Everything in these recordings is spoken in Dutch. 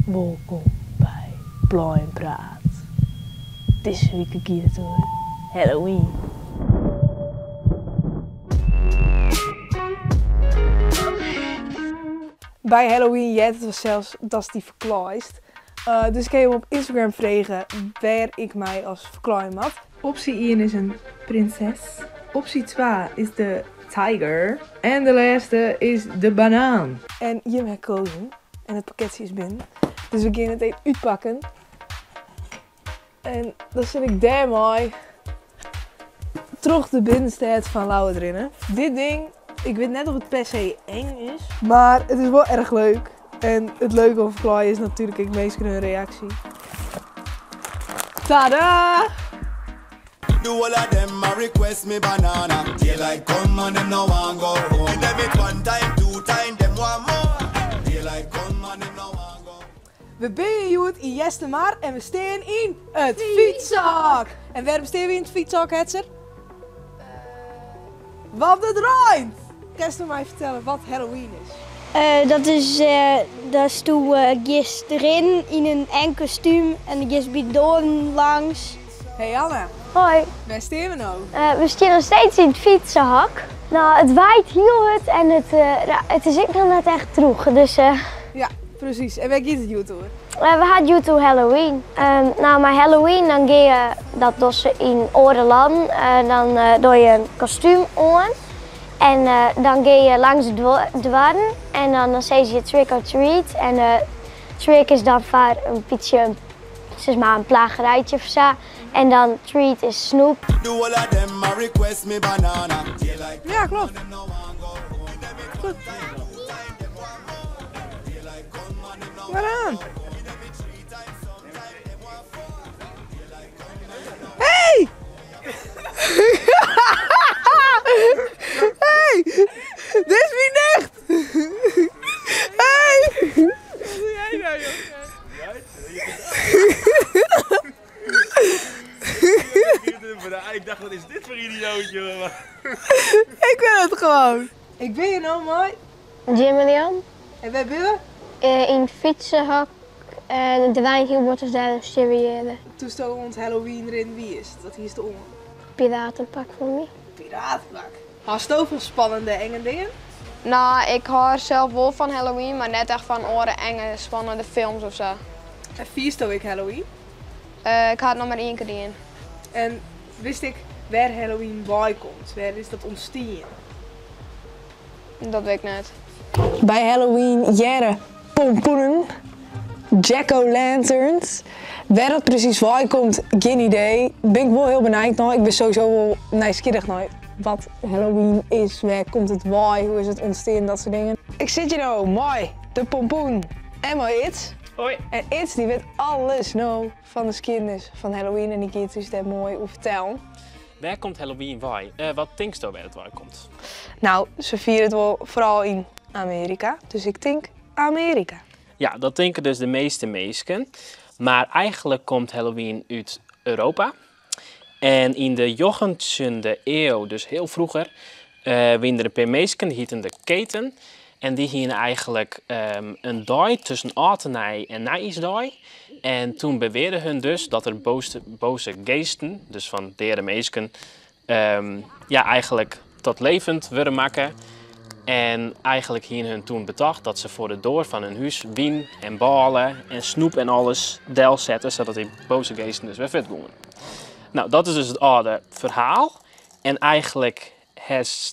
Welkom bij Blind Praat. Deze week gaat het over Halloween. Bij Halloween jet het zelfs dat die verkleist. Dus ik heb hem op Instagram vragen waar ik mij als verklaaien mag. Optie 1 is een prinses. Optie 2 is de tiger. En de laatste is de banaan. En je hebt gekozen. En het pakketje is binnen. Dus we gaan het even uitpakken. En dan zit ik daarmee terug de binnenstad van Lauwe erin. Dit ding, ik weet net of het per se eng is. Maar het is wel erg leuk. En het leuke van verklaaien is natuurlijk ik meest hun reactie. Tada! The whole of them a request me banana. Daylight come and them no want go home. Give them it one time, two time, them want more. Daylight come and them no want go. We zijn hier in Jestemar en we staan in het fietshok. En waarom staan we in het fietshok, Hetzer? Want het draait! Kan je mij vertellen wat Halloween is? Dat is toen gist erin in een eng kostuum en de gist bij doorn langs. Hey Anna, Hoi. waar staan we nou? We staan nog steeds in het fietsenhak. Nou, het waait heel hard en het is ook nog net echt droeg. Dus Ja, precies. En waar gaat het YouTube? we gaan nu toe Halloween. Nou, maar Halloween dan ga je dat dossen in Oreland. Dan doe je een kostuum aan. En dan ga je langs de dwarren en dan zeg je trick or treat. En trick is dan vaak een beetje, zeg maar een plagerijtje of zo. En dan treat is snoep. The whole of them a request me banana. Daylight Ja, klopt. them no want go home. Give them it Goed. time, two time, them want more. Daylight come and them no Waaraan? give them it three times, sometime them want four. Daylight come and them no Hey! Hey! Dit is wie echt! Hey! Wat doe jij nou, jongen? Ik dacht, wat is dit voor idioot, jongen? Ik wil het gewoon. Ik ben hier nou mooi. Jim en Jan. En wij willen? In het fietsenhak. En de wijnhiel wordt dus daar een seriële Toen stond ons Halloween erin. Wie is het? Dat hier is de om. piratenpak voor me. Piratenpak. Hast je veel spannende enge dingen? Nou, ik hou zelf wel van Halloween, maar net echt van oren enge, spannende films of zo. En vierste ik Halloween. Ik had het nog maar één keer in. En wist ik waar Halloween bij komt? Waar is dat ontstaan? Dat weet ik net. Bij Halloween jaren pompoenen, jack-o'-lanterns. Waar dat precies bij komt, geen idee. Ben ik wel heel benieuwd naar. Ik ben sowieso wel nieuwsgierig naar wat Halloween is. Waar komt het bij? Hoe is het ontstaan? Dat soort dingen. Ik zit hier nou mooi, de pompoen en mooi Its. Hoi. En Its die weet alles nou van de geschiedenis van Halloween en die gaat dus daar mooi over vertellen. Waar komt Halloween bij? Wat denk je waar het bij komt? Nou, ze vieren het wel vooral in Amerika, dus ik denk Amerika. Ja, dat denken dus de meeste mensen. Maar eigenlijk komt Halloween uit Europa. En in de 19e eeuw, dus heel vroeger, waren er een paar mensen, die hieten de keten. En die hingen eigenlijk een dag tussen Atenij en Nijsdag. En toen beweerden hun dus dat er boze geesten, dus van derde mensen, eigenlijk tot levend willen maken. En eigenlijk hingen hun toen bedacht dat ze voor de deur van hun huis wien en ballen en snoep en alles deel zetten, zodat die boze geesten dus weer vet komen. Nou, dat is dus het oude verhaal. En eigenlijk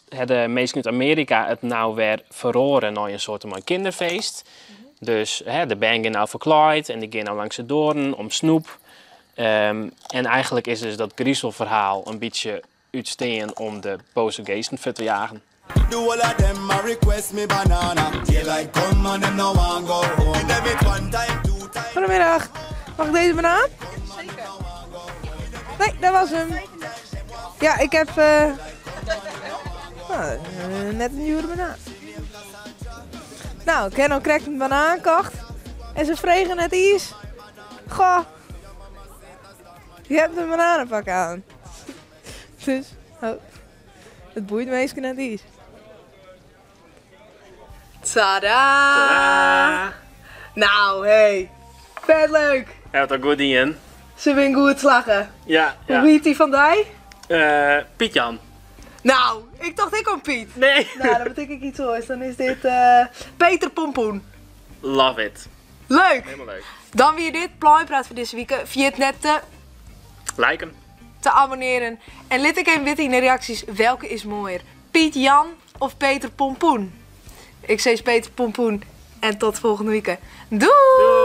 hebben de mensen uit Amerika het nou weer verroren naar een soort van kinderfeest. Dus de band gaan nou verkleed en die gaan nou langs de doorn om snoep. En eigenlijk is dus dat griezelverhaal een beetje uitstaan om de boze geesten ver te jagen. The whole of them a request me banana. Daylight come and them no want go home. Give them it one time, two time. Goedemiddag. Mag ik deze banaan? Zeker. Nee, dat was hem. Ja, ik heb net een nieuwe banaan. Nou, Kenno krijgt een banaan gekocht. En ze vregen net iets. Goh. Je hebt een bananenpak aan. Dus, het boeit meestal net iets. Tada! Nou, hey. Vet leuk. Hij had ook goed in. Ze ben goed slagen. Ja, Hoe heet die van die? Piet-Jan. Nou, ik dacht ik om Piet. Nee. Nou, dan betekent ik iets hoors. Dan is dit Peter Pompoen. Love it. Leuk. Helemaal leuk. Dan weer dit Pluimpraat voor deze week. Via het net Liken. te abonneren. En laat ik even weten in de reacties welke is mooier. Piet Jan of Peter Pompoen? Ik zeg Peter Pompoen. En tot volgende week. Doei!